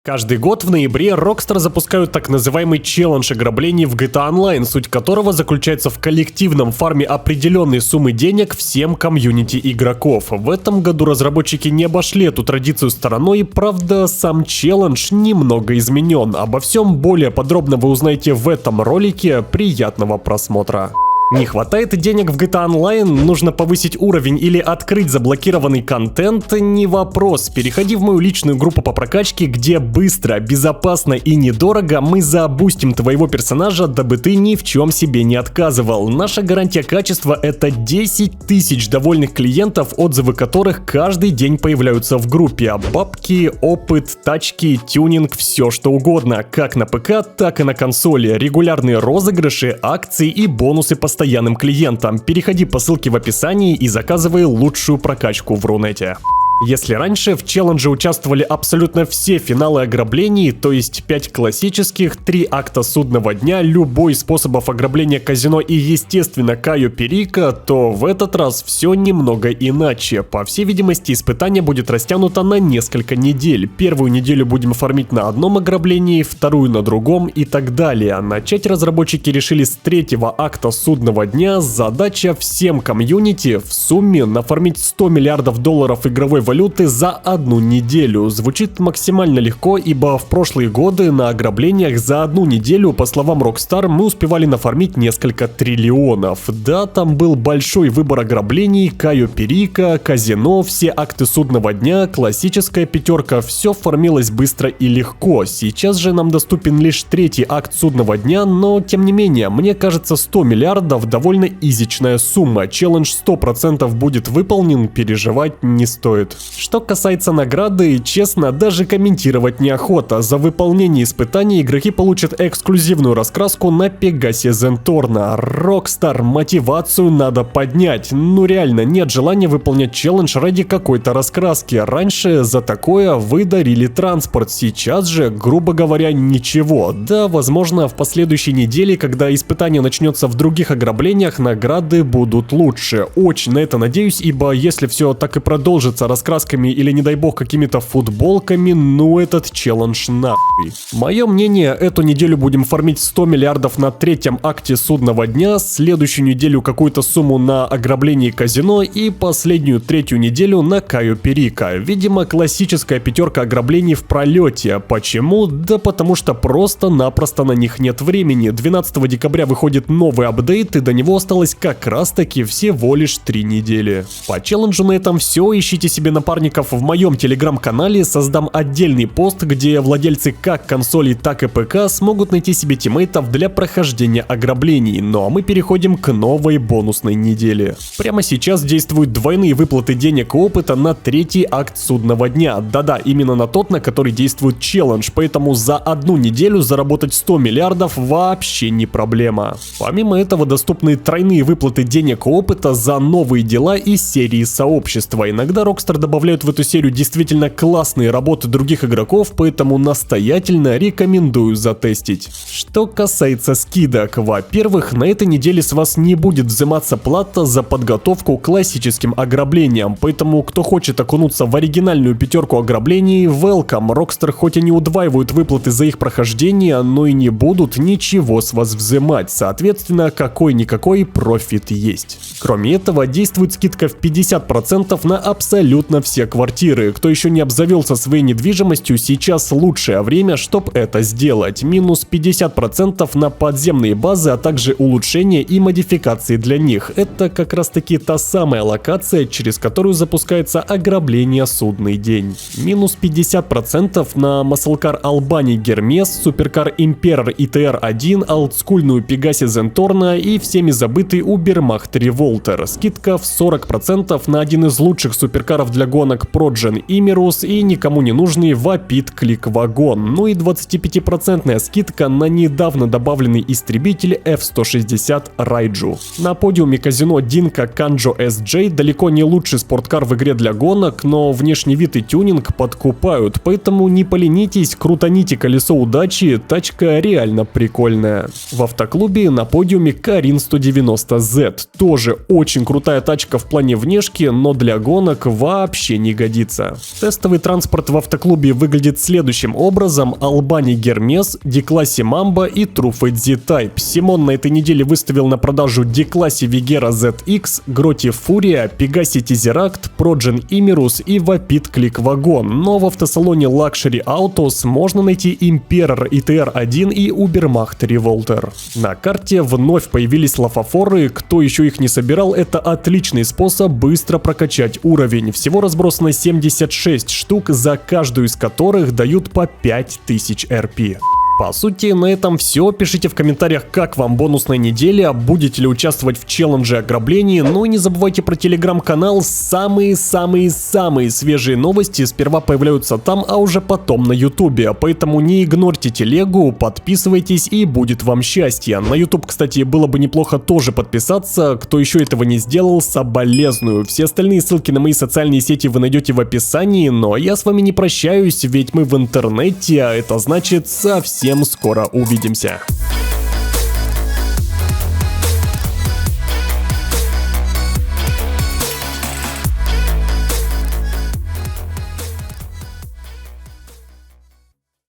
Каждый год в ноябре Rockstar запускают так называемый челлендж ограблений в GTA Online, суть которого заключается в коллективном фарме определенной суммы денег всем комьюнити игроков. В этом году разработчики не обошли эту традицию стороной, правда, сам челлендж немного изменен. Обо всем более подробно вы узнаете в этом ролике. Приятного просмотра. Не хватает денег в GTA Online, нужно повысить уровень или открыть заблокированный контент? Не вопрос. Переходи в мою личную группу по прокачке, где быстро, безопасно и недорого мы забустим твоего персонажа, дабы ты ни в чем себе не отказывал. Наша гарантия качества — это 10 тысяч довольных клиентов, отзывы которых каждый день появляются в группе. Бабки, опыт, тачки, тюнинг, все что угодно. Как на ПК, так и на консоли. Регулярные розыгрыши, акции и бонусы постоянным клиентам. Переходи по ссылке в описании и заказывай лучшую прокачку в Рунете. Если раньше в челлендже участвовали абсолютно все финалы ограблений, то есть 5 классических, 3 акта судного дня, любой из способов ограбления казино и, естественно, Кайо Перико, то в этот раз все немного иначе. По всей видимости, испытание будет растянуто на несколько недель. Первую неделю будем фармить на одном ограблении, вторую на другом и так далее. Начать разработчики решили с 3-го акта судного дня. Задача всем комьюнити в сумме нафармить 100 миллиардов долларов игровой валюты за одну неделю. Звучит максимально легко, ибо в прошлые годы на ограблениях за одну неделю, по словам Rockstar, мы успевали нафармить несколько триллионов. Да, там был большой выбор ограблений: Кайо Перико, казино, все акты судного дня, классическая пятерка, все фармилось быстро и легко. Сейчас же нам доступен лишь 3-й акт судного дня, но тем не менее, мне кажется, 100 миллиардов довольно изичная сумма. Челлендж 100% будет выполнен, переживать не стоит. Что касается награды, честно, даже комментировать неохота. За выполнение испытаний игроки получат эксклюзивную раскраску на Пегасе Зенторна. Rockstar, мотивацию надо поднять. Ну реально, нет желания выполнять челлендж ради какой-то раскраски. Раньше за такое вы дарили транспорт, сейчас же, грубо говоря, ничего. Да, возможно, в последующей неделе, когда испытание начнется в других ограблениях, награды будут лучше. Очень на это надеюсь, ибо если все так и продолжится раскрасками или, не дай бог, какими-то футболками, ну этот челлендж нахуй. Мое мнение, эту неделю будем фармить 100 миллиардов на 3-м акте судного дня, следующую неделю какую-то сумму на ограблении казино и последнюю 3-ю неделю на Кайо Перико. Видимо, классическая пятерка ограблений в пролете. Почему? Да потому что просто-напросто на них нет времени. 12 декабря выходит новый апдейт, и до него осталось как раз таки всего лишь 3 недели. По челленджу на этом все. Ищите себе напарников в моем телеграм-канале, создам отдельный пост, где владельцы как консолей, так и ПК смогут найти себе тиммейтов для прохождения ограблений. Ну а мы переходим к новой бонусной неделе. Прямо сейчас действуют двойные выплаты денег и опыта на 3-й акт судного дня. Да-да, именно на тот, на который действует челлендж, поэтому за одну неделю заработать 100 миллиардов вообще не проблема. Помимо этого доступны тройные выплаты денег и опыта за новые дела из серии сообщества. Иногда Rockstar добавляют в эту серию действительно классные работы других игроков, поэтому настоятельно рекомендую затестить. Что касается скидок, во-первых, на этой неделе с вас не будет взиматься плата за подготовку к классическим ограблениям, поэтому кто хочет окунуться в оригинальную пятерку ограблений, welcome. Rockstar хоть и не удваивают выплаты за их прохождение, но и не будут ничего с вас взимать, соответственно, какой-никакой профит есть. Кроме этого, действует скидка в 50% на абсолютно все квартиры. Кто еще не обзавелся своей недвижимостью, сейчас лучшее время, чтобы это сделать. Минус 50% на подземные базы, а также улучшения и модификации для них. Это как раз таки та самая локация, через которую запускается ограбление судный день. Минус 50% на Muscle Albany Гермес, Суперкар Имперор ИТР-1, олдскульную Пегасе Зенторна и всеми забытый Убермахт Револтер. Скидка в 40% на один из лучших суперкаров для гонок Progen Imerus и никому не нужный Vapid Click Wagon. Ну и 25% скидка на недавно добавленный истребитель F-160 Raiju. На подиуме казино Динка Канджо SJ далеко не лучший спорткар в игре для гонок, но внешний вид и тюнинг подкупают, поэтому не поленитесь, крутаните колесо удачи, тачка реально прикольная. В автоклубе на подиуме Карин 190Z, тоже очень крутая тачка в плане внешки, но для гонок вообще вообще не годится. Тестовый транспорт в автоклубе выглядит следующим образом: Albani Hermes, D-классе Mamba и Truffet Z-Type. Симон на этой неделе выставил на продажу D-классе Vigera ZX, Groti Furia, Pegasi Tesseract, Progen Imerus и Vapid Click Wagon. Но в автосалоне Luxury Autos можно найти Imperor ETR-1 и Ubermacht Revolter. На карте вновь появились лафафоры. Кто еще их не собирал, это отличный способ быстро прокачать уровень. Всего разбросано 76 штук, за каждую из которых дают по 5000 RP. По сути, на этом все. Пишите в комментариях, как вам бонусная неделя, будете ли участвовать в челлендже ограблений. Ну и не забывайте про телеграм-канал. Самые-самые-самые свежие новости сперва появляются там, а уже потом на ютубе. Поэтому не игнорьте телегу, подписывайтесь и будет вам счастье. На ютуб, кстати, было бы неплохо тоже подписаться. Кто еще этого не сделал, соболезную. Все остальные ссылки на мои социальные сети вы найдете в описании. Но я с вами не прощаюсь, ведь мы в интернете, а это значит совсем скоро увидимся.